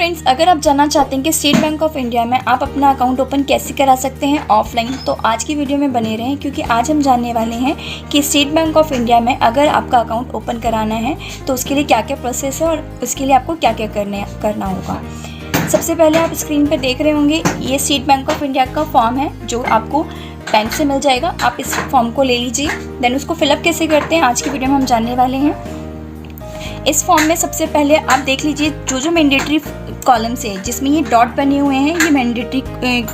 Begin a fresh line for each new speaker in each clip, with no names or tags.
Friends, अगर आप जानना चाहते हैं कि स्टेट बैंक ऑफ इंडिया में आप अपना अकाउंट ओपन कैसे करा सकते हैं ऑफलाइन, तो आज की वीडियो में बने रहें, क्योंकि आज हम जानने वाले हैं कि स्टेट बैंक ऑफ इंडिया में अगर आपका अकाउंट ओपन कराना है तो उसके लिए क्या क्या प्रोसेस है और उसके लिए आपको क्या क्या करना होगा। सबसे पहले आप स्क्रीन पर देख रहे होंगे, ये स्टेट बैंक ऑफ इंडिया का फॉर्म है जो आपको बैंक से मिल जाएगा। आप इस फॉर्म को ले लीजिए, देन उसको फिलअप कैसे करते हैं आज की वीडियो में हम जानने वाले हैं। इस फॉर्म में सबसे पहले आप देख लीजिए जो मैंडेटरी कॉलम्स है जिसमें ये डॉट बने हुए हैं, ये मैंडेटरी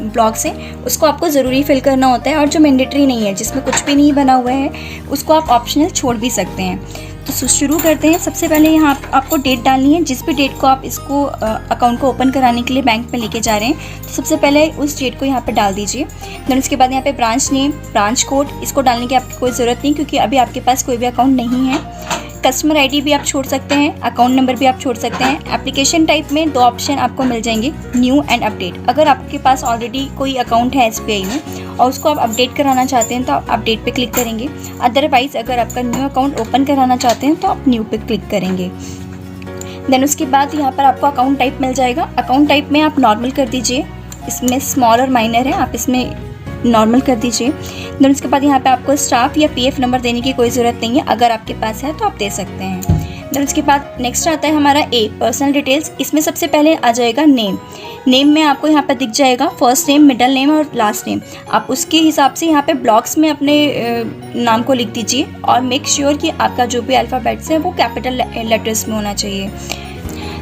ब्लॉक्स हैं, उसको आपको ज़रूरी फिल करना होता है। और जो मैंडेटरी नहीं है, जिसमें कुछ भी नहीं बना हुआ है, उसको आप ऑप्शनल छोड़ भी सकते हैं। तो शुरू करते हैं। सबसे पहले यहाँ आपको डेट डालनी है, जिस भी डेट को आप इसको अकाउंट को ओपन कराने के लिए बैंक में लेके जा रहे हैं, तो सबसे पहले उस डेट को यहाँ पे डाल दीजिए। देन उसके बाद यहाँ पे ब्रांच नेम, ब्रांच कोड, इसको डालने की आपकी कोई ज़रूरत नहीं, क्योंकि अभी आपके पास कोई भी अकाउंट नहीं है। कस्टमर आईडी भी आप छोड़ सकते हैं, अकाउंट नंबर भी आप छोड़ सकते हैं। एप्लीकेशन टाइप में दो ऑप्शन आपको मिल जाएंगे, न्यू एंड अपडेट। अगर आपके पास ऑलरेडी कोई अकाउंट है SBI में और उसको आप अपडेट कराना चाहते हैं तो आप अपडेट पे क्लिक करेंगे। अदरवाइज़ अगर आपका न्यू अकाउंट ओपन कराना चाहते हैं तो आप न्यू पे क्लिक करेंगे। देन उसके बाद यहाँ पर आपको अकाउंट टाइप मिल जाएगा। अकाउंट टाइप में आप नॉर्मल कर दीजिए, इसमें स्मॉल और माइनर है, आप इसमें नॉर्मल कर दीजिए। देन उसके बाद यहाँ पे आपको स्टाफ या PF नंबर देने की कोई ज़रूरत नहीं है, अगर आपके पास है तो आप दे सकते हैं। देन उसके बाद नेक्स्ट आता है हमारा पर्सनल डिटेल्स। इसमें सबसे पहले आ जाएगा नेम। नेम में आपको यहाँ पर दिख जाएगा फर्स्ट नेम, मिडल नेम और लास्ट नेम। आप उसके हिसाब से यहाँ पे ब्लॉक्स में अपने नाम को लिख दीजिए और मेक श्योर कि आपका जो भी अल्फ़ाबेट्स है वो कैपिटल लेटर्स में होना चाहिए।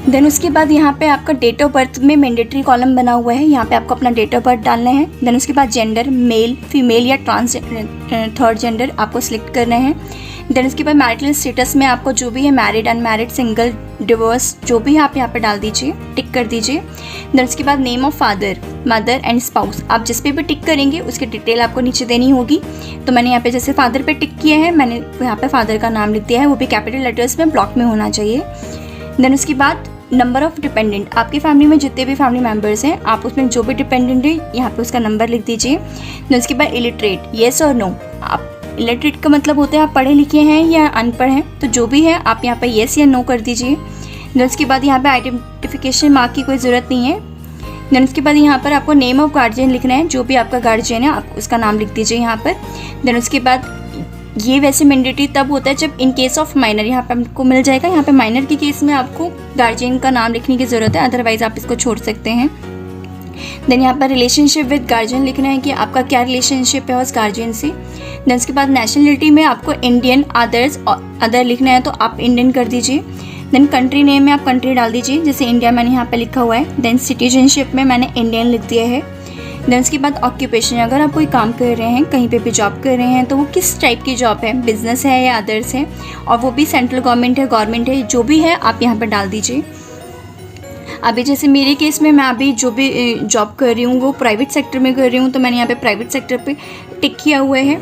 देन उसके बाद यहाँ पे आपका डेट ऑफ बर्थ में मैंडेटरी कॉलम बना हुआ है, यहाँ पे आपको अपना डेट ऑफ बर्थ डालना है। देन उसके बाद जेंडर, मेल, फीमेल या ट्रांस थर्ड जेंडर आपको सिलेक्ट करना है। देन उसके बाद मैरिटल स्टेटस में आपको जो भी है, मैरिड, अनमैरिड, सिंगल, डिवोर्स, जो भी है आप यहाँ पे डाल दीजिए, टिक कर दीजिए। देन उसके बाद name of father, mother and spouse, आप जिस पे भी टिक करेंगे उसकी डिटेल आपको नीचे देनी होगी। तो मैंने यहाँ पे जैसे फादर पे टिक किया है, मैंने यहाँ पे फादर का नाम लिख दिया है, वो भी कैपिटल लेटर्स में ब्लॉक में होना चाहिए। देन उसके बाद नंबर ऑफ़ डिपेंडेंट, आपकी फैमिली में जितने भी फैमिली मेम्बर्स हैं, आप उसमें जो भी डिपेंडेंट है यहाँ पे उसका नंबर लिख दीजिए। देन उसके बाद इलिटरेट, येस और नो। आप इलिटरेट का मतलब होता है आप पढ़े लिखे हैं या अनपढ़ हैं, तो जो भी है आप यहाँ पे येस या नो कर दीजिए। देन उसके बाद यहाँ पे आइडेंटिफिकेशन मार्क की कोई ज़रूरत नहीं है। देन उसके बाद यहाँ पर आपको नेम ऑफ गार्जियन लिखना है, जो भी आपका गार्जियन है आप उसका नाम लिख दीजिए यहाँ पर। देन उसके बाद ये वैसे मैंडेटरी तब होता है जब इन केस ऑफ माइनर, यहाँ पे आपको मिल जाएगा। यहाँ पे माइनर के केस में आपको गार्जियन का नाम लिखने की ज़रूरत है, अदरवाइज़ आप इसको छोड़ सकते हैं। देन यहाँ पर रिलेशनशिप विद गार्जियन लिखना है कि आपका क्या रिलेशनशिप है उस गार्जियन से। देन उसके बाद नेशनलिटी में आपको इंडियन, अदर्स और अदर लिखना है, तो आप इंडियन कर दीजिए। देन कंट्री नेम में आप कंट्री डाल दीजिए, जैसे इंडिया मैंने यहाँ पे लिखा हुआ है। देन सिटीजनशिप में मैंने इंडियन लिख दिया है। देन उसके बाद ऑक्यूपेशन, अगर आप कोई काम कर रहे हैं, कहीं पे भी जॉब कर रहे हैं, तो वो किस टाइप की जॉब है, बिजनेस है या अदर्स है, और वो भी सेंट्रल गवर्नमेंट है, गवर्नमेंट है, जो भी है आप यहाँ पर डाल दीजिए। अभी जैसे मेरे केस में मैं अभी जो भी जॉब कर रही हूँ वो प्राइवेट सेक्टर में कर रही हूँ, तो मैंने यहाँ पे प्राइवेट सेक्टर पे टिक किया हुआ है।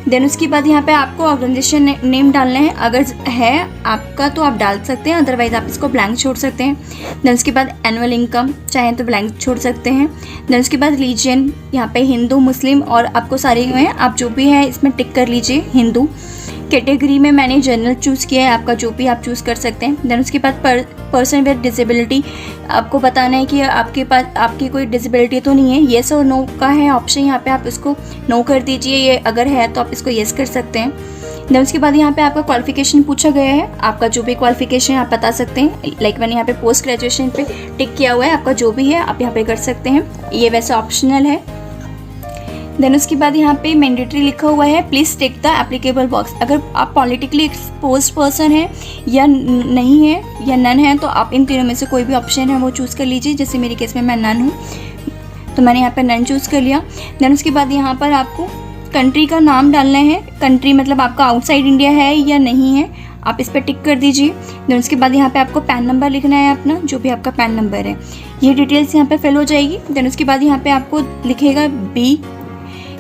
देन उसके बाद यहाँ पे आपको ऑर्गेनाइजेशन नेम डालना है, अगर है आपका तो आप डाल सकते हैं, अदरवाइज़ आप इसको ब्लैंक छोड़ सकते हैं। देन उसके बाद एनुअल इनकम चाहे तो ब्लैंक छोड़ सकते हैं। देन उसके बाद रिलीजन, यहाँ पे हिंदू, मुस्लिम और आपको सारे हैं, आप जो भी है इसमें टिक कर लीजिए हिंदू। कैटेगरी में मैंने जनरल चूज़ किया है, आपका जो भी आप चूज़ कर सकते हैं। देन उसके बाद पर्सन विद डिसेबिलिटी, आपको बताना है कि आपके पास आपकी कोई डिसेबिलिटी तो नहीं है, येस और नो का है ऑप्शन, यहाँ पे आप इसको नो कर दीजिए, ये अगर है तो आप इसको येस कर सकते हैं। देन उसके बाद यहाँ पे आपका क्वालिफिकेशन पूछा गया है, आपका जो भी क्वालिफिकेशन आप बता सकते हैं। लाइक मैंने यहाँ पे पोस्ट ग्रेजुएशन पे टिक किया हुआ है, आपका जो भी है आप यहाँ पे कर सकते हैं, ये वैसे ऑप्शनल है। देन उसके बाद यहाँ पे मैंडेटरी लिखा हुआ है, please tick the applicable box. अगर आप पॉलिटिकली एक्सपोज पर्सन है या नहीं है या नन है, तो आप इन तीनों में से कोई भी ऑप्शन है वो चूज़ कर लीजिए। जैसे मेरे केस में मैं नन हूँ, तो मैंने यहाँ पे नन चूज़ कर लिया। देन उसके बाद यहाँ पर आपको कंट्री का नाम डालना है, कंट्री मतलब आपका आउटसाइड इंडिया है या नहीं है, आप इस पर टिक कर दीजिए। देन उसके बाद यहाँ पे आपको पैन नंबर लिखना है अपना, जो भी आपका पैन नंबर है, ये डिटेल्स यहाँ पे फिल हो जाएगी। देन उसके बाद यहाँ पे आपको लिखेगा बी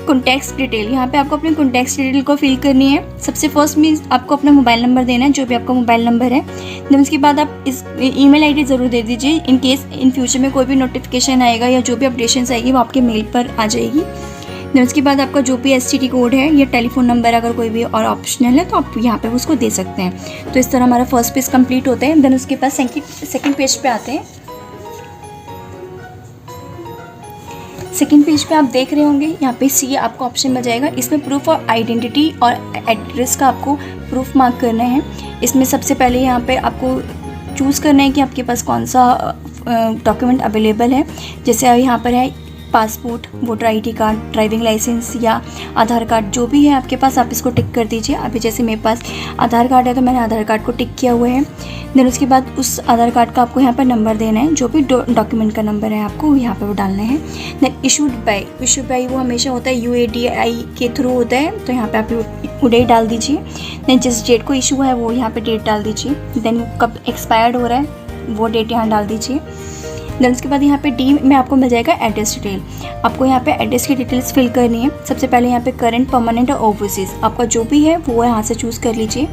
कॉन्टैक्ट डिटेल, यहाँ पे आपको अपने कॉन्टैक्ट डिटेल को फिल करनी है। सबसे फर्स्ट में आपको अपना मोबाइल नंबर देना है, जो भी आपका मोबाइल नंबर है। देन उसके बाद आप इस ईमेल आईडी ज़रूर दे दीजिए, इन केस इन फ्यूचर में कोई भी नोटिफिकेशन आएगा या जो भी अपडेशन आएगी वो आपके मेल पर आ जाएगी। देन उसके बाद आपका जो भी STD कोड है या टेलीफोन नंबर अगर कोई भी और ऑप्शनल है तो आप यहाँ पे उसको दे सकते हैं। तो इस तरह हमारा फर्स्ट पेज कंप्लीट होता है। देन उसके बाद सेकंड पेज पे आते हैं। सेकंड पेज पे आप देख रहे होंगे यहाँ पे सी आपको ऑप्शन मिल जाएगा। इसमें प्रूफ ऑफ आइडेंटिटी और एड्रेस का आपको प्रूफ मार्क करना है। इसमें सबसे पहले यहाँ पे आपको चूज़ करना है कि आपके पास कौन सा डॉक्यूमेंट अवेलेबल है। जैसे यहाँ पर है passport, voter ID card, driving license या आधार कार्ड, जो भी है आपके पास आप इसको टिक कर दीजिए। अभी जैसे मेरे पास आधार कार्ड है तो मैंने आधार कार्ड को टिक किया हुआ है। देन उसके बाद उस आधार कार्ड का आपको यहाँ पर नंबर देना है, जो भी डॉक्यूमेंट का नंबर है आपको यहाँ पर वो डालना है। देन इशूड बाई वो हमेशा होता है UIDAI के थ्रू होता है, तो यहाँ पे आप UIDAI डाल दीजिए। देन जिस डेट को इशू है वो यहाँ पे डेट डाल दीजिए। देन कब एक्सपायर्ड हो रहा है वो डेट यहाँ डाल दीजिए। देन उसके बाद यहाँ पे डी में आपको मिल जाएगा एड्रेस डिटेल। आपको यहाँ पे एड्रेस की डिटेल्स फिल करनी है। सबसे पहले यहाँ पे करंट, परमानेंट और ओवरसीज़ आपका जो भी है वो यहाँ से चूज़ कर लीजिए।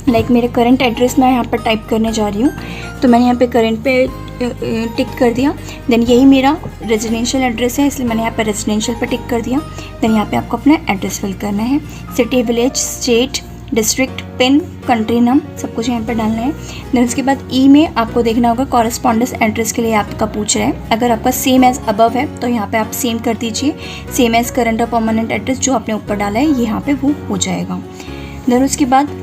लाइक मेरे करंट एड्रेस मैं यहाँ पर टाइप करने जा रही हूँ, तो मैंने यहाँ पे करंट पे टिक कर दिया। देन यही मेरा रेजिडेंशियल एड्रेस है, इसलिए मैंने यहाँ पे रेजिडेंशियल पे टिक कर दिया। देन यहाँ पे आपको अपना एड्रेस फिल करना है। City, village, state, district, pin, country नाम सब कुछ यहाँ पे डालना है। देन उसके बाद ई में आपको देखना होगा कॉरेस्पॉन्डेंस एड्रेस के लिए आपका पूछ रहा है। अगर आपका सेम एज अबव है तो यहाँ पे आप सेम कर दीजिए। सेम एज करंट और परमानेंट एड्रेस जो आपने ऊपर डाला है यहाँ पे वो हो जाएगा। देन उसके बाद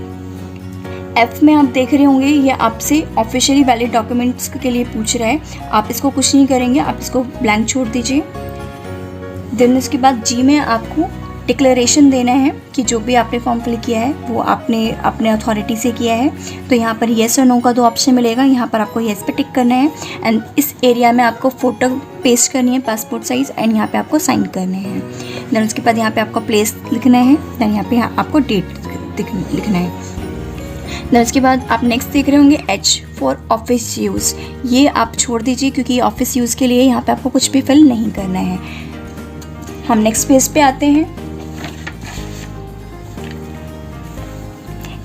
F में आप देख रहे होंगे ये आपसे ऑफिशियली वैलिड डॉक्यूमेंट्स के लिए पूछ रहा है। आप इसको कुछ नहीं करेंगे, आप इसको ब्लैंक छोड़ दीजिए। देन उसके बाद G में आपको डिक्लेरेशन देना है कि जो भी आपने फॉर्म फिल किया है वो आपने अपने अथॉरिटी से किया है। तो यहाँ पर येस और नो का 2 ऑप्शन मिलेगा, यहाँ पर आपको येस पे टिक करना है। एंड इस एरिया में आपको फ़ोटो पेस्ट करनी है पासपोर्ट साइज़, एंड यहाँ पे आपको साइन करने हैं। देन उसके बाद यहाँ पे आपका प्लेस लिखना है। देन यहाँ पे आपको डेट लिखना है। देन उसके बाद आप नेक्स्ट देख रहे होंगे H फॉर ऑफिस यूज़, ये आप छोड़ दीजिए क्योंकि ऑफिस यूज़ के लिए यहाँ पे आपको कुछ भी फिल नहीं करना है। हम नेक्स्ट पेज पे आते हैं।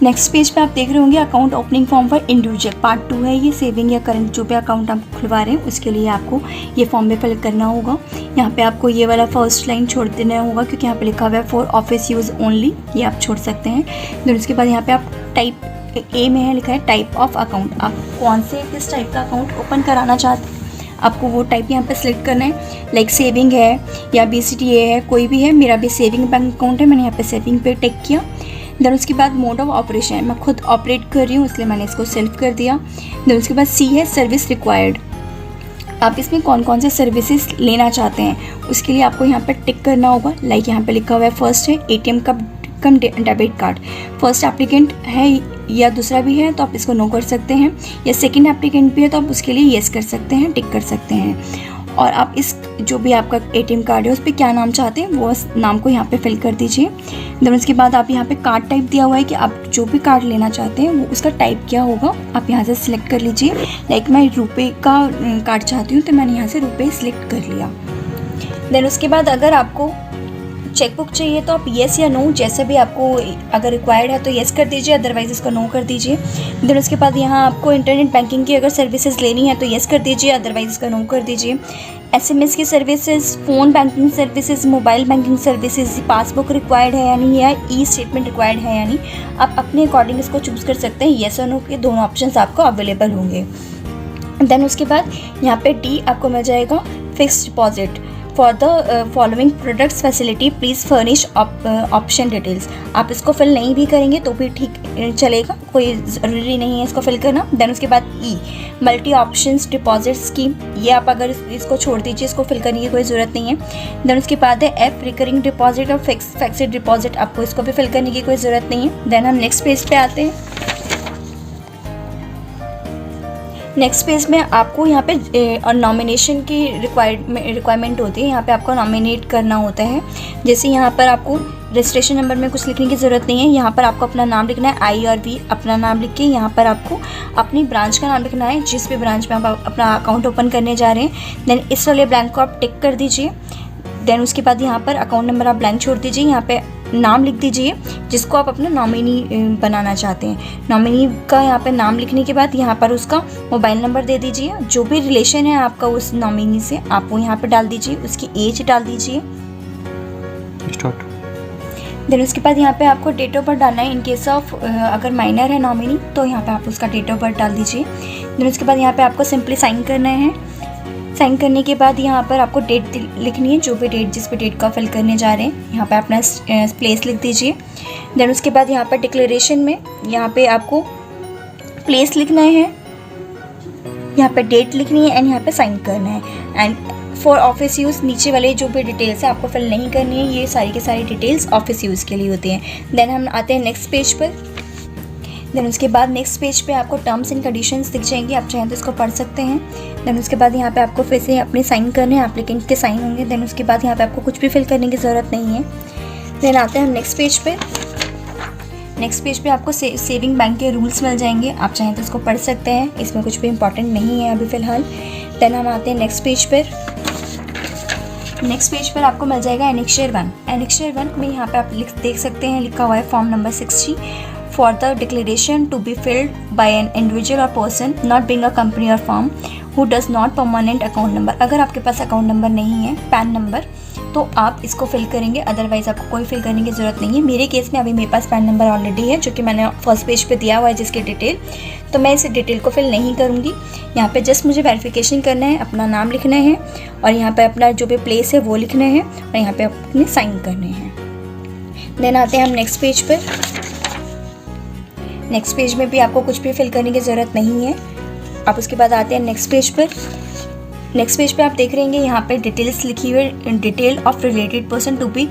नेक्स्ट पेज पे आप देख रहे होंगे account opening form for individual part 2 है ये। सेविंग या करंट जो भी अकाउंट आप खुलवा रहे हैं उसके लिए आपको ये फॉर्म में फिल करना होगा। यहाँ पे आपको ये वाला फर्स्ट लाइन छोड़ देना होगा क्योंकि यहाँ पे लिखा हुआ है फॉर ऑफिस यूज़ ओनली, ये आप छोड़ सकते हैं। देन उसके बाद यहाँ पे आप टाइप ए में है लिखा है टाइप ऑफ अकाउंट, आप कौन से किस टाइप का अकाउंट ओपन कराना चाहते हैं आपको वो टाइप यहाँ पे सिलेक्ट करना है। लाइक सेविंग है या BCTA है, कोई भी है। मेरा भी सेविंग बैंक अकाउंट है, मैंने यहाँ पे सेविंग पे टिक किया। देन उसके बाद मोड ऑफ ऑपरेशन, मैं खुद ऑपरेट कर रही हूँ इसलिए मैंने इसको सेलेक्ट कर दिया। देन उसके बाद C है सर्विस रिक्वायर्ड, आप इसमें कौन कौन से सर्विसेज लेना चाहते हैं उसके लिए आपको यहाँ पे टिक करना होगा। लाइक यहाँ पे लिखा हुआ है फर्स्ट है ATM का कम डेबिट कार्ड, फर्स्ट एप्लीकेंट है या दूसरा भी है तो आप इसको नो कर सकते हैं, या सेकंड एप्लीकेंट भी है तो आप उसके लिए येस कर सकते हैं, टिक कर सकते हैं। और आप इस जो भी आपका ATM कार्ड है उस पर क्या नाम चाहते हैं वो नाम को यहाँ पे फिल कर दीजिए। देन उसके बाद आप यहाँ पे कार्ड टाइप दिया हुआ है कि आप जो भी कार्ड लेना चाहते हैं वो उसका टाइप क्या होगा आप यहाँ से सिलेक्ट कर लीजिए। लाइक मैं रुपए का कार्ड चाहती हूँ तो मैंने यहाँ से रुपए सिलेक्ट कर लिया। देन उसके बाद अगर आपको चेकबुक चाहिए तो आप येस या नो जैसे भी आपको अगर रिक्वायर्ड है तो येस कर दीजिए, अदरवाइज इसको नो कर दीजिए। देन उसके बाद यहाँ आपको इंटरनेट बैंकिंग की अगर सर्विसेज लेनी है तो येस कर दीजिए, अदरवाइज इसका नो कर दीजिए। SMS की services, phone banking services, mobile banking services, passbook required है यानी या स्टेटमेंट रिक्वायर्ड है यानी आप अपने अकॉर्डिंग इसको चूज़ कर सकते हैं। येस और नो के दोनों ऑप्शन आपको अवेलेबल होंगे। देन उसके बाद यहाँ पे D आपको मिल जाएगा fixed deposit for the following products facility please furnish option details. आप इसको फिल नहीं भी करेंगे तो भी ठीक चलेगा, कोई ज़रूरी नहीं है इसको फिल करना। देन उसके बाद E multi options deposit scheme, ये आप अगर इसको छोड़ दीजिए, इसको फिल करने की कोई ज़रूरत नहीं है। देन उसके बाद है F रिकरिंग डिपॉजिट और फिक्स्ड डिपॉजिट, आपको इसको भी फिल करने की कोई ज़रूरत नहीं है। देन हम नेक्स्ट पेज पे आते हैं। नेक्स्ट पेज में आपको यहाँ पे नॉमिनेशन की रिक्वायरमेंट होती है, यहाँ पे आपको नॉमिनेट करना होता है। जैसे यहाँ पर आपको रजिस्ट्रेशन नंबर में कुछ लिखने की ज़रूरत नहीं है, यहाँ पर आपको अपना नाम लिखना है I और V, अपना नाम लिख के यहाँ पर आपको अपनी ब्रांच का नाम लिखना है जिस भी ब्रांच में आप अपना अकाउंट ओपन करने जा रहे हैं। देन इस वाले ब्लैंक को आप टिक कर दीजिए। देन उसके बाद यहाँ पर अकाउंट नंबर आप ब्लैंक छोड़ दीजिए, यहाँ पे नाम लिख दीजिए जिसको आप अपना नॉमिनी बनाना चाहते हैं। नॉमिनी का यहाँ पे नाम लिखने के बाद यहाँ पर उसका मोबाइल नंबर दे दीजिए, जो भी रिलेशन है आपका उस नॉमिनी से आप वो यहाँ पे डाल दीजिए, उसकी एज डाल दीजिए।
स्टार्ट।
देन उसके बाद यहाँ पे आपको डेट ऑफ बर्थ डालना है। इन केस ऑफ अगर माइनर है नॉमिनी तो यहाँ पे आप उसका डेट ऑफ बर्थ डाल दीजिए। देन उसके बाद यहाँ पे आपको सिंपली साइन करना है। साइन करने के बाद यहाँ पर आपको डेट लिखनी है, जो भी डेट जिस भी डेट का फिल करने जा रहे हैं यहाँ पे अपना प्लेस लिख दीजिए। देन उसके बाद यहाँ पर डिक्लेरेशन में यहाँ पे आपको प्लेस लिखना है, यहाँ पे डेट लिखनी है एंड यहाँ पे साइन करना है। एंड फॉर ऑफिस यूज़ नीचे वाले जो भी डिटेल्स है आपको फिल नहीं करनी है, ये सारी की सारी डिटेल्स ऑफिस यूज़ के लिए होती हैं। देन हम आते हैं नेक्स्ट पेज पर। देन उसके बाद नेक्स्ट पेज पे आपको टर्म्स एंड कंडीशंस दिख जाएंगे, आप चाहें तो इसको पढ़ सकते हैं। देन उसके बाद यहाँ पे आपको फिर से अपने साइन करने हैं, एप्लीकेंट के साइन होंगे। देन उसके बाद यहाँ पे आपको कुछ भी फिल करने की ज़रूरत नहीं है। देन आते हैं हम नेक्स्ट पेज पे। नेक्स्ट पेज पे आपको सेविंग बैंक के रूल्स मिल जाएंगे, आप चाहें तो इसको पढ़ सकते हैं, इसमें कुछ भी इंपॉर्टेंट नहीं है अभी फ़िलहाल। देन हम आते हैं नेक्स्ट पेज पर। नेक्स्ट पेज पर आपको मिल जाएगा एनेक्चर 1। एनेक्चर 1 में यहाँ पे आप देख सकते हैं लिखा हुआ है form number 60 for the declaration to be filled by an individual और person not being a company और firm who does not permanent account number. अगर आपके पास अकाउंट नंबर नहीं है, पैन नंबर, तो आप इसको फिल करेंगे, अदरवाइज़ आपको कोई फिल करने की ज़रूरत नहीं है। मेरे केस में अभी मेरे पास पैन नंबर ऑलरेडी है जो कि मैंने फर्स्ट पेज पे दिया हुआ है जिसकी डिटेल, तो मैं इस डिटेल को फिल नहीं करूँगी। यहाँ पे जस्ट मुझे वेरिफिकेशन करना है, अपना नाम लिखना है और यहाँ पे अपना जो भी प्लेस है वो लिखना है और यहाँ पे अपने साइन करने हैं। देन आते हैं हम नेक्स्ट पेज पर। नेक्स्ट पेज में भी आपको कुछ भी फिल करने की ज़रूरत नहीं है। आप उसके बाद आते हैं नेक्स्ट पेज पर। नेक्स्ट पेज पे आप देख रहे हैं यहाँ पे डिटेल्स लिखी हुई है, detail of related person to be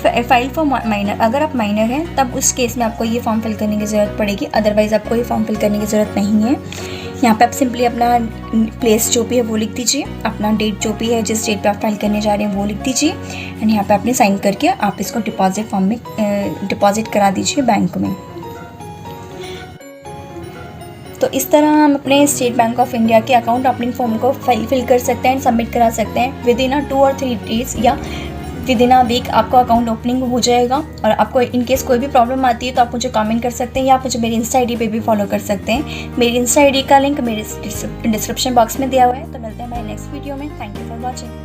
file for minor. अगर आप माइनर हैं तब उस केस में आपको ये फॉर्म फिल करने की ज़रूरत पड़ेगी, अदरवाइज़ आपको ये फॉर्म फिल करने की ज़रूरत नहीं है। यहाँ पे आप सिंपली अपना प्लेस जो भी है वो लिख दीजिए, अपना डेट जो भी है जिस डेट पे आप फाइल करने जा रहे हैं वो लिख दीजिए एंड यहाँ पे आपने साइन करके आप इसको डिपॉजिट फॉर्म में डिपॉजिट करा दीजिए बैंक में। तो इस तरह हम अपने स्टेट बैंक ऑफ इंडिया के अकाउंट ओपनिंग फॉर्म को फिल कर सकते हैं, सबमिट करा सकते हैं। विद इन 2 और 3 डेज़ या विद इन वीक आपको अकाउंट ओपनिंग हो जाएगा। और आपको इन केस कोई भी प्रॉब्लम आती है तो आप मुझे कमेंट कर सकते हैं या आप मुझे मेरी इंस्टा आईडी पे भी फॉलो कर सकते हैं। मेरी इंस्टा आईडी का लिंक मेरे डिस्क्रिप्शन बॉक्स में दिया हुआ है। तो मिलते हैं हमारे नेक्स्ट वीडियो में। Thank you for watching.